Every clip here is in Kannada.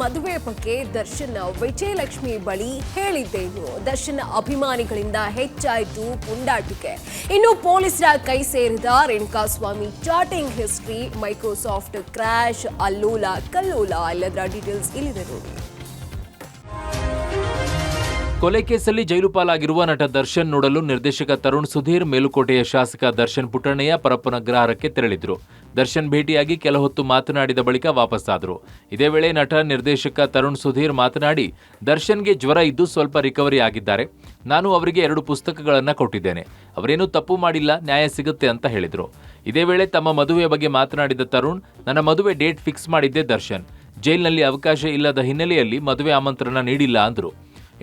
ಮದುವೆ ಬಗ್ಗೆ ದರ್ಶನ್ ವಿಜಯಲಕ್ಷ್ಮಿ ಬಳಿ ಹೇಳಿದ್ದೇನು? ದರ್ಶನ್ ಅಭಿಮಾನಿಗಳಿಂದ ಹೆಚ್ಚಾಯಿತು ಪುಂಡಾಟಿಕೆ. ಇನ್ನು ಪೊಲೀಸರ ಕೈ ಸೇರಿದ ರೇಣುಕಾಸ್ವಾಮಿ ಚಾಟಿಂಗ್ ಹಿಸ್ಟ್ರಿ, ಮೈಕ್ರೋಸಾಫ್ಟ್ ಕ್ರ್ಯಾಶ್, ಅಲ್ಲೋಲ ಕಲ್ಲೋಲ ಎಲ್ಲದರ ಡೀಟೇಲ್ಸ್ ಇಲ್ಲಿದೆ ನೋಡಿ. ಕೊಲೆ ಕೇಸಲ್ಲಿ ಜೈಲು ಪಾಲಾಗಿರುವ ನಟ ದರ್ಶನ್ ನೋಡಲು ನಿರ್ದೇಶಕ ತರುಣ್ ಸುಧೀರ್, ಮೇಲುಕೋಟೆಯ ಶಾಸಕ ದರ್ಶನ್ ಪುಟ್ಟಣ್ಣಯ್ಯ ಪರಪ್ಪನ ಅಗ್ರಹಾರಕ್ಕೆ ತೆರಳಿದ್ರು. ದರ್ಶನ್ ಭೇಟಿಯಾಗಿ ಕೆಲ ಹೊತ್ತು ಮಾತನಾಡಿದ ಬಳಿಕ ವಾಪಸ್ಸಾದರು. ಇದೇ ವೇಳೆ ನಟ ನಿರ್ದೇಶಕ ತರುಣ್ ಸುಧೀರ್ ಮಾತನಾಡಿ, ದರ್ಶನ್ಗೆ ಜ್ವರ ಇದ್ದು ಸ್ವಲ್ಪ ರಿಕವರಿ ಆಗಿದ್ದಾರೆ. ನಾನು ಅವರಿಗೆ 2 ಪುಸ್ತಕಗಳನ್ನು ಕೊಟ್ಟಿದ್ದೇನೆ. ಅವರೇನೂ ತಪ್ಪು ಮಾಡಿಲ್ಲ, ನ್ಯಾಯ ಸಿಗುತ್ತೆ ಅಂತ ಹೇಳಿದರು. ಇದೇ ವೇಳೆ ತಮ್ಮ ಮದುವೆ ಬಗ್ಗೆ ಮಾತನಾಡಿದ ತರುಣ್, ನನ್ನ ಮದುವೆ ಡೇಟ್ ಫಿಕ್ಸ್ ಮಾಡಿದ್ದೆ ದರ್ಶನ್. ಜೈಲಿನಲ್ಲಿ ಅವಕಾಶ ಇಲ್ಲದ ಹಿನ್ನೆಲೆಯಲ್ಲಿ ಮದುವೆ ಆಮಂತ್ರಣ ನೀಡಿಲ್ಲ ಅಂದರು.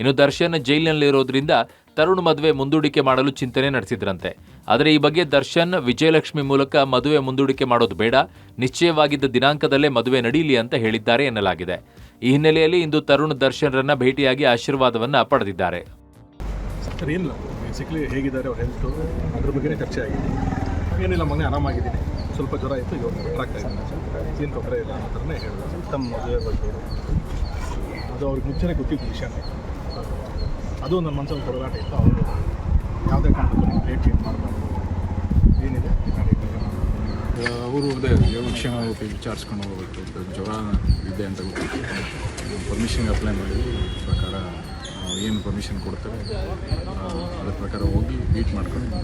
ಇನ್ನು ದರ್ಶನ್ ಜೈಲಿನಲ್ಲಿರೋದ್ರಿಂದ ತರುಣ್ ಮದುವೆ ಮುಂದೂಡಿಕೆ ಮಾಡಲು ಚಿಂತನೆ ನಡೆಸಿದ್ರಂತೆ. ಆದರೆ ಈ ಬಗ್ಗೆ ದರ್ಶನ್ ವಿಜಯಲಕ್ಷ್ಮಿ ಮೂಲಕ ಮದುವೆ ಮುಂದೂಡಿಕೆ ಮಾಡೋದು ಬೇಡ, ನಿಶ್ಚಯವಾಗಿದ್ದ ದಿನಾಂಕದಲ್ಲೇ ಮದುವೆ ನಡೀಲಿ ಅಂತ ಹೇಳಿದ್ದಾರೆ ಎನ್ನಲಾಗಿದೆ. ಈ ಹಿನ್ನೆಲೆಯಲ್ಲಿ ಇಂದು ತರುಣ್ ದರ್ಶನ್ರನ್ನ ಭೇಟಿಯಾಗಿ ಆಶೀರ್ವಾದವನ್ನ ಪಡೆದಿದ್ದಾರೆ. ಹೇಗಿದ್ದಾರೆ ಅವ್ರ ಹೆಲ್ತು, ಅದ್ರ ಬಗ್ಗೆ ಚರ್ಚೆ ಆಗಿದೆ. ಏನಿಲ್ಲ, ಮನೆ ಆರಾಮಾಗಿದ್ದೀನಿ, ಸ್ವಲ್ಪ ಜ್ವರ ಇತ್ತು, ಇವಾಗ ಟ್ರಾಕ್ತಾ ಇದ್ದೀನಿ, ಏನು ತೊಂದರೆ ಇಲ್ಲ ಅನ್ನೋ ಥರನೇ ಹೇಳಿದ್ರು. ತಮ್ಮ ಮದುವೆ ಬಗ್ಗೆ ಅದು ಅವ್ರಿಗೆ ಮುಂಚೆನೇ ಗೊತ್ತಿದ್ದ ವಿಷಯನೇ. ಅದು ನನ್ನ ಮನಸ್ಸಲ್ಲಿ ಹೊರಗಾಟ ಇತ್ತು. ಅವರು ಯಾವುದೇ ಕಾರಣಕ್ಕೂ ಡೇಟ್ ಚೇಂಜ್ ಮಾಡಬಾರ್ದು, ಏನಿದೆ ಅವರು ಅದೇ ಯೋಗಕ್ಷೇಮ ವಿಚಾರಿಸ್ಕೊಂಡು ಹೋಗ್ಬೇಕು. ಜ್ವರ ಇದೆ ಅಂತ ಗೊತ್ತಿತ್ತು. ಪರ್ಮಿಷನ್ಗೆ ಅಪ್ಲೈ ಮಾಡಿದ್ವಿ. ಪ್ರಕಾರ ಏನು ಪರ್ಮಿಷನ್ ಕೊಡ್ತಾರೆ ಅದ್ರ ಪ್ರಕಾರ ಹೋಗಿ ಮೀಟ್ ಮಾಡ್ಕೊಂಡು.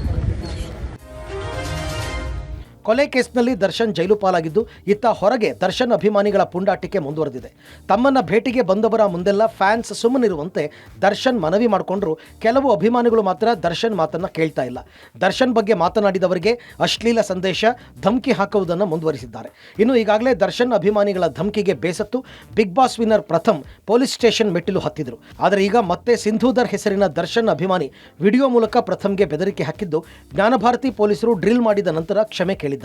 ಕೊಲೆ ಕೇಸ್ನಲ್ಲಿ ದರ್ಶನ್ ಜೈಲು ಪಾಲಾಗಿದ್ದು, ಇತ್ತ ಹೊರಗೆ ದರ್ಶನ್ ಅಭಿಮಾನಿಗಳ ಪುಂಡಾಟಿಕೆ ಮುಂದುವರೆದಿದೆ. ತಮ್ಮನ್ನ ಭೇಟಿಗೆ ಬಂದವರ ಮುಂದೆಲ್ಲ ಫ್ಯಾನ್ಸ್ ಸುಮ್ಮನಿರುವಂತೆ ದರ್ಶನ್ ಮನವಿ ಮಾಡಿಕೊಂಡ್ರು. ಕೆಲವು ಅಭಿಮಾನಿಗಳು ಮಾತ್ರ ದರ್ಶನ್ ಮಾತನ್ನ ಕೇಳ್ತಾ ಇಲ್ಲ. ದರ್ಶನ್ ಬಗ್ಗೆ ಮಾತನಾಡಿದವರಿಗೆ ಅಶ್ಲೀಲ ಸಂದೇಶ, ಧಮಕಿ ಹಾಕುವುದನ್ನು ಮುಂದುವರಿಸಿದ್ದಾರೆ. ಇನ್ನು ಈಗಾಗಲೇ ದರ್ಶನ್ ಅಭಿಮಾನಿಗಳ ಧಮಕಿಗೆ ಬೇಸತ್ತು ಬಿಗ್ ಬಾಸ್ ವಿನ್ನರ್ ಪ್ರಥಮ್ ಪೊಲೀಸ್ ಸ್ಟೇಷನ್ ಮೆಟ್ಟಿಲು ಹತ್ತಿದ್ರು. ಆದರೆ ಈಗ ಮತ್ತೆ ಸಿಂಧೂಧರ್ ಹೆಸರಿನ ದರ್ಶನ್ ಅಭಿಮಾನಿ ವಿಡಿಯೋ ಮೂಲಕ ಪ್ರಥಮ್ಗೆ ಬೆದರಿಕೆ ಹಾಕಿದ್ದು, ಜ್ಞಾನಭಾರತಿ ಪೊಲೀಸರು ಡ್ರಿಲ್ ಮಾಡಿದ ನಂತರ ಕ್ಷಮೆ ಕೇಳಿದ್ದಾರೆ.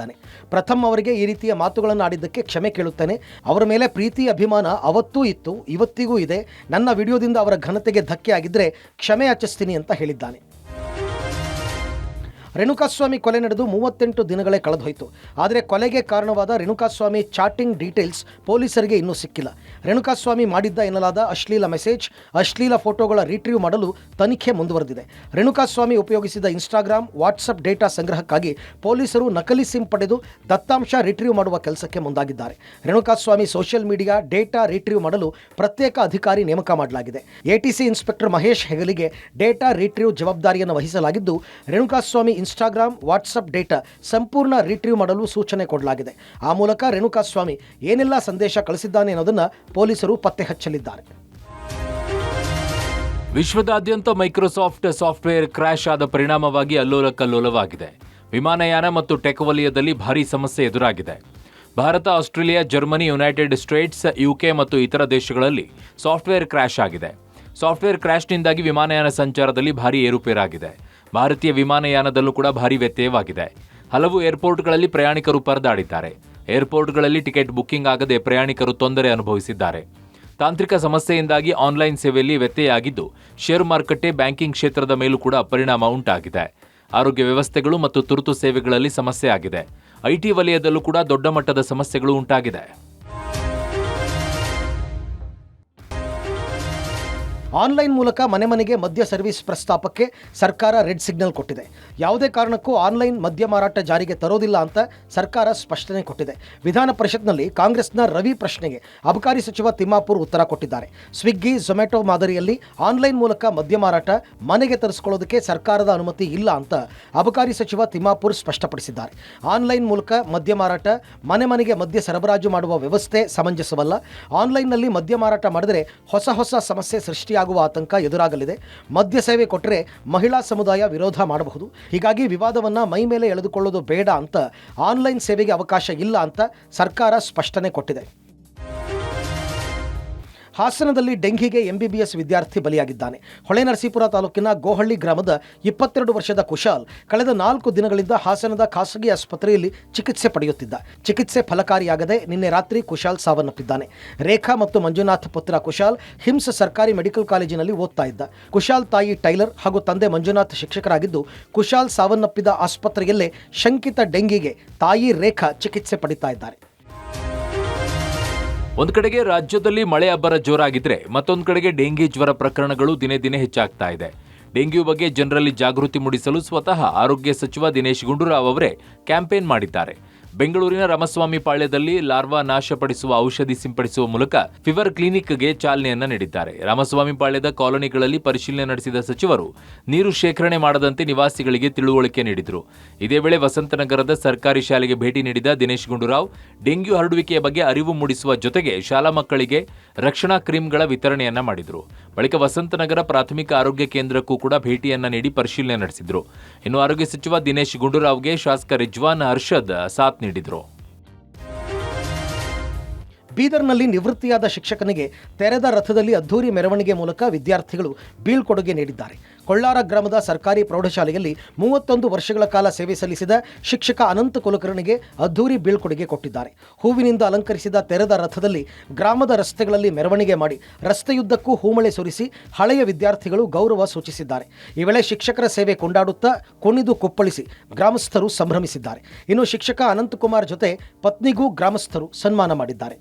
ಪ್ರಥಮ್ ಅವರಿಗೆ ಈ ರೀತಿಯ ಮಾತುಗಳನ್ನು ಆಡಿದ್ದಕ್ಕೆ ಕ್ಷಮೆ ಕೇಳುತ್ತೇನೆ. ಅವರ ಮೇಲೆ ಪ್ರೀತಿ ಅಭಿಮಾನ ಅವತ್ತೂ ಇತ್ತು, ಇವತ್ತಿಗೂ ಇದೆ. ನನ್ನ ವಿಡಿಯೋದಿಂದ ಅವರ ಘನತೆಗೆ ಧಕ್ಕೆ ಆಗಿದ್ದರೆ ಕ್ಷಮೆ ಯಾಚಿಸ್ತೀನಿ ಅಂತ ಹೇಳಿದ್ದಾನೆ. ರೇಣುಕಾಸ್ವಾಮಿ ಕೊಲೆ ನಡೆದು 38 ದಿನಗಳೇ ಕಳೆದೋಯ್ತು. ಆದರೆ ಕೊಲೆಗೆ ಕಾರಣವಾದ ರೇಣುಕಾಸ್ವಾಮಿ ಚಾಟಿಂಗ್ ಡೀಟೇಲ್ಸ್ ಪೊಲೀಸರಿಗೆ ಇನ್ನೂ ಸಿಕ್ಕಿಲ್ಲ. ರೇಣುಕಾಸ್ವಾಮಿ ಮಾಡಿದ್ದ ಎನ್ನಲಾದ ಅಶ್ಲೀಲ ಮೆಸೇಜ್, ಅಶ್ಲೀಲ ಫೋಟೋಗಳ ರಿಟ್ರೀವ್ ಮಾಡಲು ತನಿಖೆ ಮುಂದುವರೆದಿದೆ. ರೇಣುಕಾಸ್ವಾಮಿ ಉಪಯೋಗಿಸಿದ ಇನ್ಸ್ಟಾಗ್ರಾಮ್, ವಾಟ್ಸಪ್ ಡೇಟಾ ಸಂಗ್ರಹಕ್ಕಾಗಿ ಪೊಲೀಸರು ನಕಲಿ ಸಿಮ್ ಪಡೆದು ದತ್ತಾಂಶ ರಿಟ್ರೀವ್ ಮಾಡುವ ಕೆಲಸಕ್ಕೆ ಮುಂದಾಗಿದ್ದಾರೆ. Renukaswamy social media data retrieve ಮಾಡಲು ಪ್ರತ್ಯೇಕ ಅಧಿಕಾರಿ ನೇಮಕ ಮಾಡಲಾಗಿದೆ. ಎಟಿಸಿ ಇನ್ಸ್ಪೆಕ್ಟರ್ ಮಹೇಶ್ ಹೆಗಲಿಗೆ ಡೇಟಾ ರಿಟ್ರೀವ್ ಜವಾಬ್ದಾರಿಯನ್ನು ವಹಿಸಲಾಗಿದ್ದು, ರೇಣುಕಾಸ್ವಾಮಿ ಇನ್ಸ್ಟಾಗ್ರಾಮ್, ವಾಟ್ಸಪ್ ಡೇಟಾ ಸಂಪೂರ್ಣ ರಿಟ್ರೀವ್ ಮಾಡಲು ಸೂಚನೆ ಕೊಡಲಾಗಿದೆ. ಆ ಮೂಲಕ ರೇಣುಕಾಸ್ವಾಮಿ ಏನೆಲ್ಲ ಸಂದೇಶ ಕಳಿಸಿದ್ದಾನೆ ಅನ್ನೋದನ್ನು ಪೊಲೀಸರು ಪತ್ತೆ ಹಚ್ಚಲಿದ್ದಾರೆ. ವಿಶ್ವದಾದ್ಯಂತ ಮೈಕ್ರೋಸಾಫ್ಟ್ ಸಾಫ್ಟ್ವೇರ್ ಕ್ರ್ಯಾಶ್ ಆದ ಪರಿಣಾಮವಾಗಿ ಅಲ್ಲೋಲ ಕಲ್ಲೋಲವಾಗಿದೆ. ವಿಮಾನಯಾನ ಮತ್ತು ಟೆಕ್ ವಲಯದಲ್ಲಿ ಭಾರೀ ಸಮಸ್ಯೆ ಎದುರಾಗಿದೆ. Bharat, Australia, Germany, United States, UK ಮತ್ತು ಇತರ ದೇಶಗಳಲ್ಲಿ ಸಾಫ್ಟ್ವೇರ್ ಕ್ರ್ಯಾಶ್ ಆಗಿದೆ. ಸಾಫ್ಟ್ವೇರ್ ಕ್ರ್ಯಾಶ್ನಿಂದಾಗಿ ವಿಮಾನಯಾನ ಸಂಚಾರದಲ್ಲಿ ಭಾರೀ ಏರುಪೇರಾಗಿದೆ. ಭಾರತೀಯ ವಿಮಾನಯಾನದಲ್ಲೂ ಕೂಡ ಭಾರೀ ವ್ಯತ್ಯಯವಾಗಿದೆ. ಹಲವು ಏರ್ಪೋರ್ಟ್ಗಳಲ್ಲಿ ಪ್ರಯಾಣಿಕರು ಪರದಾಡಿದ್ದಾರೆ. ಏರ್ಪೋರ್ಟ್ಗಳಲ್ಲಿ ಟಿಕೆಟ್ ಬುಕ್ಕಿಂಗ್ ಆಗದೆ ಪ್ರಯಾಣಿಕರು ತೊಂದರೆ ಅನುಭವಿಸಿದ್ದಾರೆ. ತಾಂತ್ರಿಕ ಸಮಸ್ಯೆಯಿಂದಾಗಿ ಆನ್ಲೈನ್ ಸೇವೆಯಲ್ಲಿ ವ್ಯತ್ಯಯ ಆಗಿದ್ದು, ಷೇರು ಮಾರುಕಟ್ಟೆ, ಬ್ಯಾಂಕಿಂಗ್ ಕ್ಷೇತ್ರದ ಮೇಲೂ ಕೂಡ ಪರಿಣಾಮ ಉಂಟಾಗಿದೆ. ಆರೋಗ್ಯ ವ್ಯವಸ್ಥೆಗಳು ಮತ್ತು ತುರ್ತು ಸೇವೆಗಳಲ್ಲಿ ಸಮಸ್ಯೆ ಆಗಿದೆ. ಐಟಿ ವಲಯದಲ್ಲೂ ಕೂಡ ದೊಡ್ಡ ಮಟ್ಟದ ಸಮಸ್ಯೆಗಳು ಉಂಟಾಗಿದೆ. ಆನ್ಲೈನ್ ಮೂಲಕ ಮನೆ ಮನೆಗೆ ಮದ್ಯ ಸರ್ವಿಸ್ ಪ್ರಸ್ತಾಪಕ್ಕೆ ಸರ್ಕಾರ ರೆಡ್ ಸಿಗ್ನಲ್ ಕೊಟ್ಟಿದೆ. ಯಾವುದೇ ಕಾರಣಕ್ಕೂ ಆನ್ಲೈನ್ ಮದ್ಯ ಮಾರಾಟ ಜಾರಿಗೆ ತರೋದಿಲ್ಲ ಅಂತ ಸರ್ಕಾರ ಸ್ಪಷ್ಟನೆ ಕೊಟ್ಟಿದೆ. ವಿಧಾನ ಪರಿಷತ್ನಲ್ಲಿ ಕಾಂಗ್ರೆಸ್ನ ರವಿ ಪ್ರಶ್ನೆಗೆ ಅಬಕಾರಿ ಸಚಿವ ತಿಮ್ಮಾಪುರ್ ಉತ್ತರ ಕೊಟ್ಟಿದ್ದಾರೆ. ಸ್ವಿಗ್ಗಿ, ಝೊಮ್ಯಾಟೊ ಮಾದರಿಯಲ್ಲಿ ಆನ್ಲೈನ್ ಮೂಲಕ ಮದ್ಯ ಮಾರಾಟ ಮನೆಗೆ ತರಿಸಿಕೊಳ್ಳೋದಕ್ಕೆ ಸರ್ಕಾರದ ಅನುಮತಿ ಇಲ್ಲ ಅಂತ ಅಬಕಾರಿ ಸಚಿವ ತಿಮ್ಮಾಪುರ್ ಸ್ಪಷ್ಟಪಡಿಸಿದ್ದಾರೆ. ಆನ್ಲೈನ್ ಮೂಲಕ ಮದ್ಯ ಮಾರಾಟ, ಮನೆ ಮನೆಗೆ ಮದ್ಯ ಸರಬರಾಜು ಮಾಡುವ ವ್ಯವಸ್ಥೆ ಸಮಂಜಸವಲ್ಲ. ಆನ್ಲೈನ್ನಲ್ಲಿ ಮದ್ಯ ಮಾರಾಟ ಮಾಡಿದರೆ ಹೊಸ ಸಮಸ್ಯೆ ಸೃಷ್ಟಿಯಾಗುವ ಆತಂಕ ಎದುರಾಗಲಿದೆ. ಮದ್ಯ ಸೇವೆ ಕೊಟ್ಟರೆ ಮಹಿಳಾ ಸಮುದಾಯ ವಿರೋಧ ಮಾಡಬಹುದು. ಹೀಗಾಗಿ ವಿವಾದವನ್ನು ಮೈ ಮೇಲೆ ಎಳೆದುಕೊಳ್ಳೋದು ಬೇಡ ಅಂತ ಆನ್ಲೈನ್ ಸೇವೆಗೆ ಅವಕಾಶ ಇಲ್ಲ ಅಂತ ಸರ್ಕಾರ ಸ್ಪಷ್ಟನೆ ಕೊಟ್ಟಿದೆ. ಹಾಸನದಲ್ಲಿ ಡೆಂಘಿಗೆ ಎಂಬಿಬಿಎಸ್ ವಿದ್ಯಾರ್ಥಿ ಬಲಿಯಾಗಿದ್ದಾನೆ. ಹೊಳೆನರಸೀಪುರ ತಾಲೂಕಿನ ಗೋಹಳ್ಳಿ ಗ್ರಾಮದ 22 ವರ್ಷದ ಕುಶಾಲ್ ಕಳೆದ 4 ದಿನಗಳಿಂದ ಹಾಸನದ ಖಾಸಗಿ ಆಸ್ಪತ್ರೆಯಲ್ಲಿ ಚಿಕಿತ್ಸೆ ಪಡೆಯುತ್ತಿದ್ದ. ಚಿಕಿತ್ಸೆ ಫಲಕಾರಿಯಾಗದೆ ನಿನ್ನೆ ರಾತ್ರಿ ಕುಶಾಲ್ ಸಾವನ್ನಪ್ಪಿದ್ದಾನೆ. ರೇಖಾ ಮತ್ತು ಮಂಜುನಾಥ್ ಪುತ್ರ ಕುಶಾಲ್ ಹಿಮ್ಸ್ ಸರ್ಕಾರಿ ಮೆಡಿಕಲ್ ಕಾಲೇಜಿನಲ್ಲಿ ಓದ್ತಾ ಇದ್ದ. ಕುಶಾಲ್ ತಾಯಿ ಟೈಲರ್ ಹಾಗೂ ತಂದೆ ಮಂಜುನಾಥ್ ಶಿಕ್ಷಕರಾಗಿದ್ದು, ಕುಶಾಲ್ ಸಾವನ್ನಪ್ಪಿದ ಆಸ್ಪತ್ರೆಯಲ್ಲೇ ಶಂಕಿತ ಡೆಂಘಿಗೆ ತಾಯಿ ರೇಖಾ ಚಿಕಿತ್ಸೆ ಪಡಿತಾ ಇದ್ದಾರೆ. ಒಂದು ಕಡೆಗೆ ರಾಜ್ಯದಲ್ಲಿ ಮಳೆ ಅಬ್ಬರ ಜೋರಾಗಿದ್ರೆ ಮತ್ತೊಂದು ಕಡೆಗೆ ಡೆಂಗಿ ಜ್ವರ ಪ್ರಕರಣಗಳು ದಿನೇ ದಿನೇ ಹೆಚ್ಚಾಗ್ತಾ ಇದೆ. ಡೆಂಗ್ಯೂ ಬಗ್ಗೆ ಜನರಲ್ಲಿ ಜಾಗೃತಿ ಮೂಡಿಸಲು ಸ್ವತಃ ಆರೋಗ್ಯ ಸಚಿವ ದಿನೇಶ್ ಗುಂಡೂರಾವ್ ಅವರೇ ಕ್ಯಾಂಪೇನ್ ಮಾಡಿದ್ದಾರೆ. ಬೆಂಗಳೂರಿನ ರಾಮಸ್ವಾಮಿ ಪಾಳ್ಯದಲ್ಲಿ ಲಾರ್ವಾ ನಾಶಪಡಿಸುವ ಔಷಧಿ ಸಿಂಪಡಿಸುವ ಮೂಲಕ ಫೀವರ್ ಕ್ಲಿನಿಕ್ಗೆ ಚಾಲನೆಯನ್ನ ನೀಡಿದ್ದಾರೆ. ರಾಮಸ್ವಾಮಿ ಪಾಳ್ಯದ ಕಾಲೋನಿಗಳಲ್ಲಿ ಪರಿಶೀಲನೆ ನಡೆಸಿದ ಸಚಿವರು ನೀರು ಶೇಖರಣೆ ಮಾಡದಂತೆ ನಿವಾಸಿಗಳಿಗೆ ತಿಳುವಳಿಕೆ ನೀಡಿದರು. ಇದೇ ವೇಳೆ ವಸಂತನಗರದ ಸರ್ಕಾರಿ ಶಾಲೆಗೆ ಭೇಟಿ ನೀಡಿದ ದಿನೇಶ್ ಗುಂಡೂರಾವ್ ಡೆಂಗ್ಯೂ ಹರಡುವಿಕೆಯ ಬಗ್ಗೆ ಅರಿವು ಮೂಡಿಸುವ ಜೊತೆಗೆ ಶಾಲಾ ಮಕ್ಕಳಿಗೆ ರಕ್ಷಣಾ ಕ್ರೀಮ್ಗಳ ವಿತರಣೆಯನ್ನ ಮಾಡಿದರು. ಬಳಿಕ ವಸಂತನಗರ ಪ್ರಾಥಮಿಕ ಆರೋಗ್ಯ ಕೇಂದ್ರಕ್ಕೂ ಕೂಡ ಭೇಟಿಯನ್ನ ನೀಡಿ ಪರಿಶೀಲನೆ ನಡೆಸಿದರು. ಇನ್ನು ಆರೋಗ್ಯ ಸಚಿವ ದಿನೇಶ್ ಗುಂಡೂರಾವ್ಗೆ ಶಾಸಕ ರಿಜ್ವಾನ್ ಅರ್ಷದ್ ಸಾಥ್ ನೀಡಿದರು. ಬೀದರ್ನಲ್ಲಿ ನಿವೃತ್ತಿಯಾದ ಶಿಕ್ಷಕನಿಗೆ ತೆರೆದ ರಥದಲ್ಲಿ ಅದ್ಧೂರಿ ಮೆರವಣಿಗೆ ಮೂಲಕ ವಿದ್ಯಾರ್ಥಿಗಳು ಬೀಳ್ಕೊಡುಗೆ ನೀಡಿದ್ದಾರೆ. ಕೊಳ್ಳಾರ ಗ್ರಾಮದ ಸರ್ಕಾರಿ ಪ್ರೌಢಶಾಲೆಯಲ್ಲಿ 31 ವರ್ಷಗಳ ಕಾಲ ಸೇವೆ ಸಲ್ಲಿಸಿದ ಶಿಕ್ಷಕ ಅನಂತ ಕುಲಕರ್ಣಿಗೆ ಅದ್ಧೂರಿ ಬೀಳ್ಕೊಡುಗೆ ಕೊಟ್ಟಿದ್ದಾರೆ. ಹೂವಿನಿಂದ ಅಲಂಕರಿಸಿದ ತೆರೆದ ರಥದಲ್ಲಿ ಗ್ರಾಮದ ರಸ್ತೆಗಳಲ್ಲಿ ಮೆರವಣಿಗೆ ಮಾಡಿ ರಸ್ತೆಯುದ್ದಕ್ಕೂ ಹೂಮಳೆ ಸುರಿಸಿ ಹಳೆಯ ವಿದ್ಯಾರ್ಥಿಗಳು ಗೌರವ ಸೂಚಿಸಿದ್ದಾರೆ. ಈ ವೇಳೆ ಶಿಕ್ಷಕರ ಸೇವೆ ಕೊಂಡಾಡುತ್ತಾ ಕುಣಿದು ಕುಪ್ಪಳಿಸಿ ಗ್ರಾಮಸ್ಥರು ಸಂಭ್ರಮಿಸಿದ್ದಾರೆ. ಇನ್ನು ಶಿಕ್ಷಕ ಅನಂತಕುಮಾರ್ ಜೊತೆ ಪತ್ನಿಗೂ ಗ್ರಾಮಸ್ಥರು ಸನ್ಮಾನ ಮಾಡಿದ್ದಾರೆ.